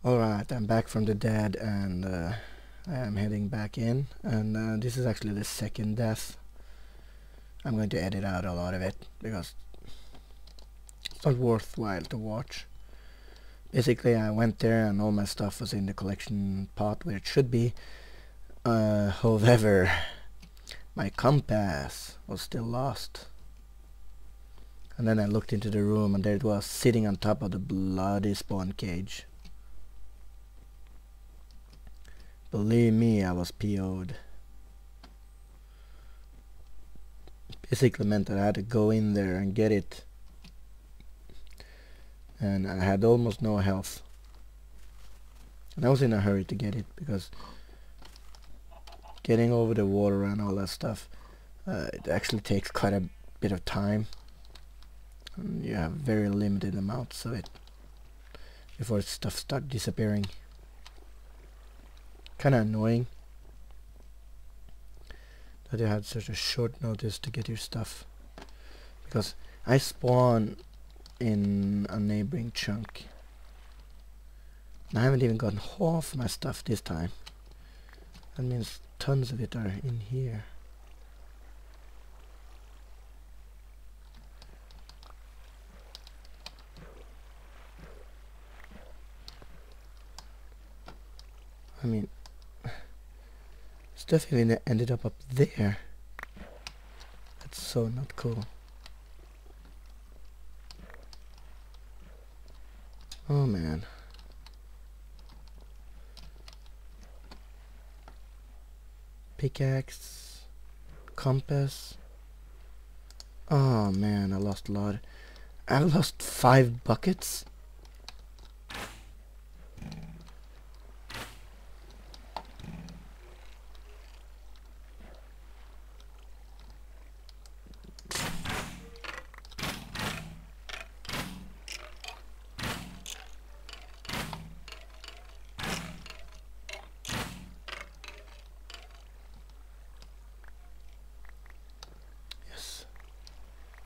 Alright, I'm back from the dead and I am heading back in, and this is actually the second death. I'm going to edit out a lot of it because it's not worthwhile to watch. Basically I went there and all my stuff was in the collection pot where it should be. However, my compass was still lost. And then I looked into the room and there it was, sitting on top of the bloody spawn cage. Believe me, I was PO'd. Basically meant that I had to go in there and get it. And I had almost no health. And I was in a hurry to get it because getting over the water and all that stuff, it actually takes quite a bit of time. And you have very limited amounts of it before stuff starts disappearing. Kinda annoying that you had such a short notice to get your stuff, because I spawn in a neighboring chunk and I haven't even gotten half my stuff this time. That means tons of it are in here. I mean, stuff even ended up there. That's so not cool. Oh man. Pickaxe, compass. Oh man, I lost a lot. I lost 5 buckets.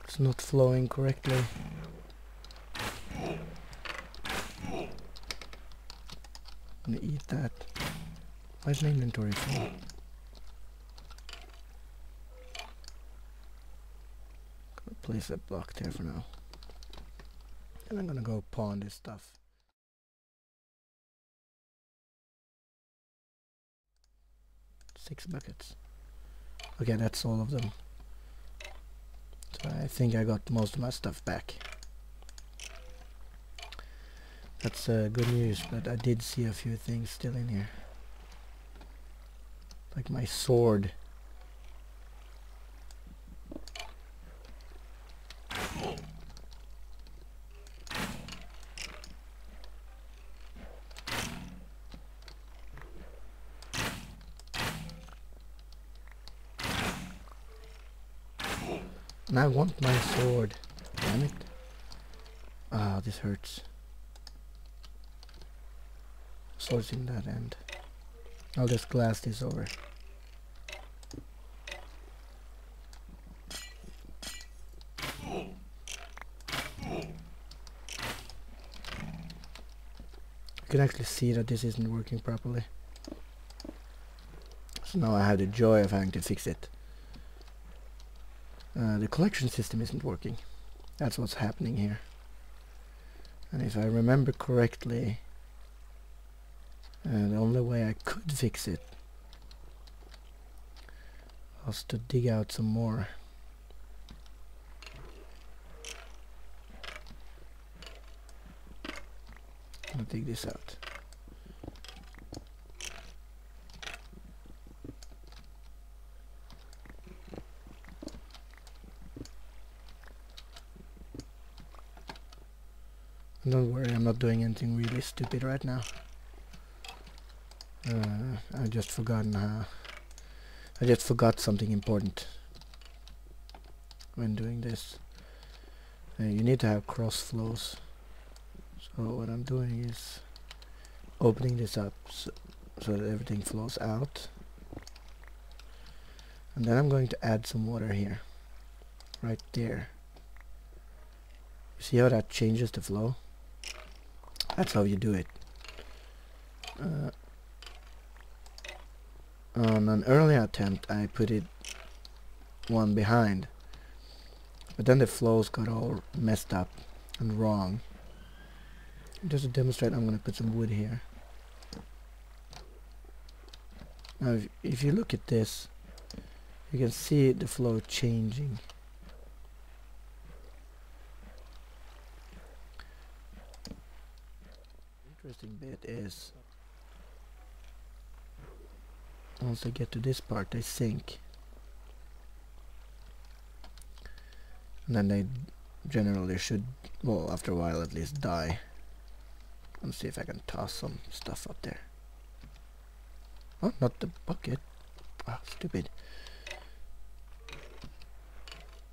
It's not flowing correctly. I'm gonna eat that. Why is my inventory full? Gonna place a block there for now. And I'm gonna go pawn this stuff. Six buckets. Okay, that's all of them. So I think I got most of my stuff back. That's good news, but I did see a few things still in here. Like my sword. And I want my sword. Damn it. Ah, this hurts. Sword's in that end. I'll just glass this over. You can actually see that this isn't working properly. So now I have the joy of having to fix it. The collection system isn't working. That's what's happening here. And if I remember correctly, the only way I could fix it was to dig out some more. I'll dig this out. Don't worry, I'm not doing anything really stupid right now. I just forgot something important when doing this. You need to have cross flows. So what I'm doing is opening this up so that everything flows out. And then I'm going to add some water here. Right there. See how that changes the flow? That's how you do it. on an earlier attempt I put it one behind, but then the flows got all messed up and wrong. Just to demonstrate, I'm going to put some wood here. Now if you look at this, you can see the flow changing. Interesting bit is once they get to this part they sink, and then they generally should, well, after a while at least, die. Let's see if I can toss some stuff up there. Oh, not the bucket. Ah, stupid.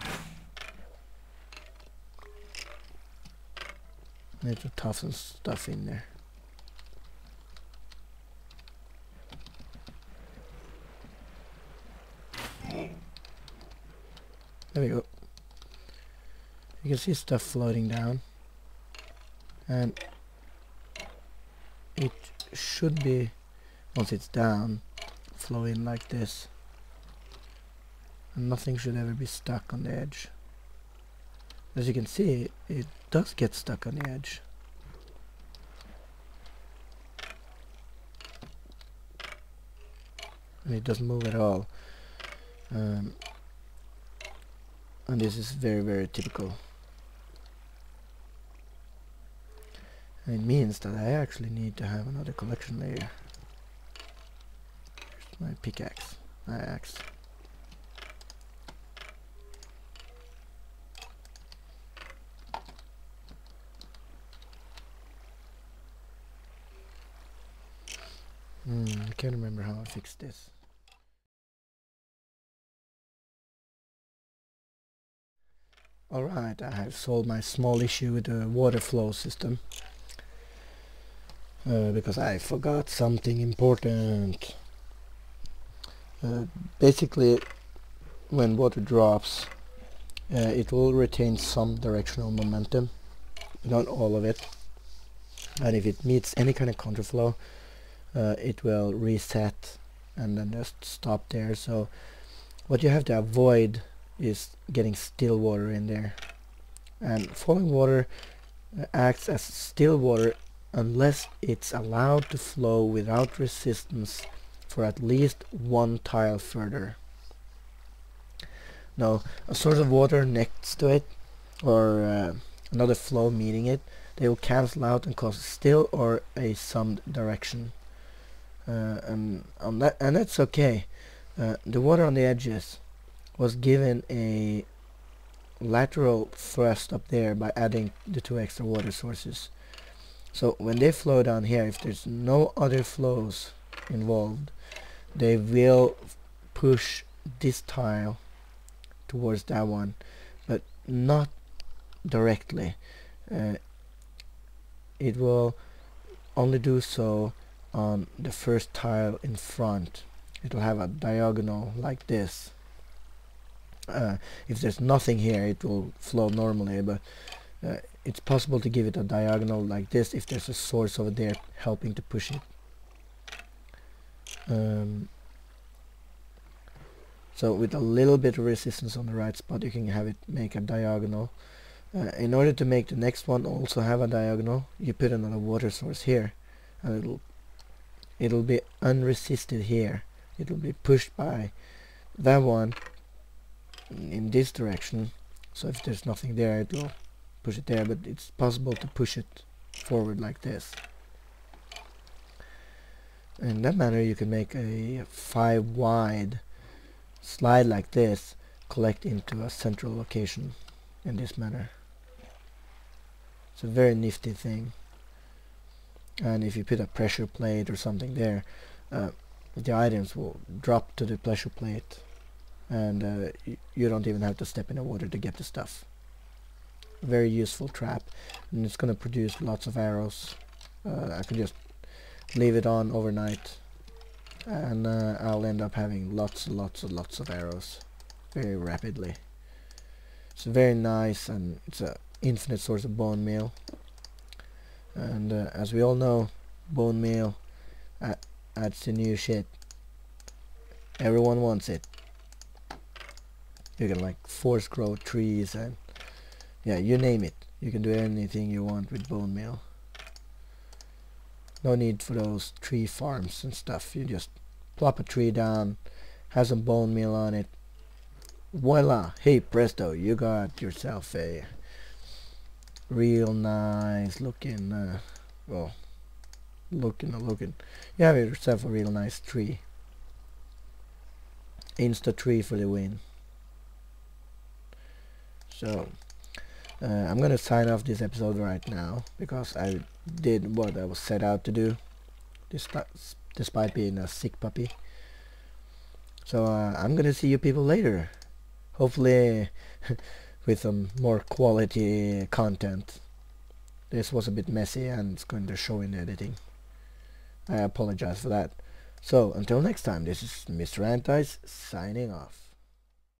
I need to toss some stuff in there. There we go. You can see stuff floating down, and it should be, once it's down, flow in like this, and nothing should ever be stuck on the edge. As you can see, it does get stuck on the edge. And it doesn't move at all. And this is very, very typical. And it means that I actually need to have another collection layer. Here's my pickaxe, my axe. I can't remember how I fixed this. Alright, I have solved my small issue with the water flow system. Because I forgot something important. Basically, when water drops, it will retain some directional momentum, not all of it. And if it meets any kind of contraflow, it will reset and then just stop there. So what you have to avoid is getting still water in there. And falling water acts as still water unless it's allowed to flow without resistance for at least one tile further. Now, a source of water next to it, or another flow meeting it, they will cancel out and cause still or a summed direction. And that's okay. The water on the edges was given a lateral thrust up there by adding the 2 extra water sources. So when they flow down here, if there's no other flows involved, they will push this tile towards that one, but not directly. It will only do so on the first tile in front. It will have a diagonal like this. If there's nothing here, it will flow normally, but it's possible to give it a diagonal like this if there's a source over there helping to push it. So with a little bit of resistance on the right spot, you can have it make a diagonal. In order to make the next one also have a diagonal, you put another water source here, and it'll be unresisted here. It'll be pushed by that one in this direction. So if there's nothing there, it will push it there, but it's possible to push it forward like this. In that manner, you can make a 5 wide slide like this, collect into a central location in this manner. It's a very nifty thing. And if you put a pressure plate or something there, the items will drop to the pressure plate, and you don't even have to step in the water to get the stuff. Very useful trap, and it's going to produce lots of arrows. I can just leave it on overnight, and I'll end up having lots of arrows very rapidly. It's very nice, and it's an infinite source of bone meal. And as we all know, bone meal That's the new shit. Everyone wants it. You can like force grow trees and yeah, you name it. You can do anything you want with bone meal. No need for those tree farms and stuff. You just plop a tree down, have some bone meal on it. Voila! Hey presto, you got yourself a real nice looking, well, looking. You have yourself a real nice tree. Insta tree for the win. So I'm gonna sign off this episode right now because I did what I was set out to do, despite being a sick puppy. So I'm gonna see you people later, hopefully with some more quality content. This was a bit messy and it's going to show in editing. I apologize for that. So until next time, this is Mr. Antice signing off.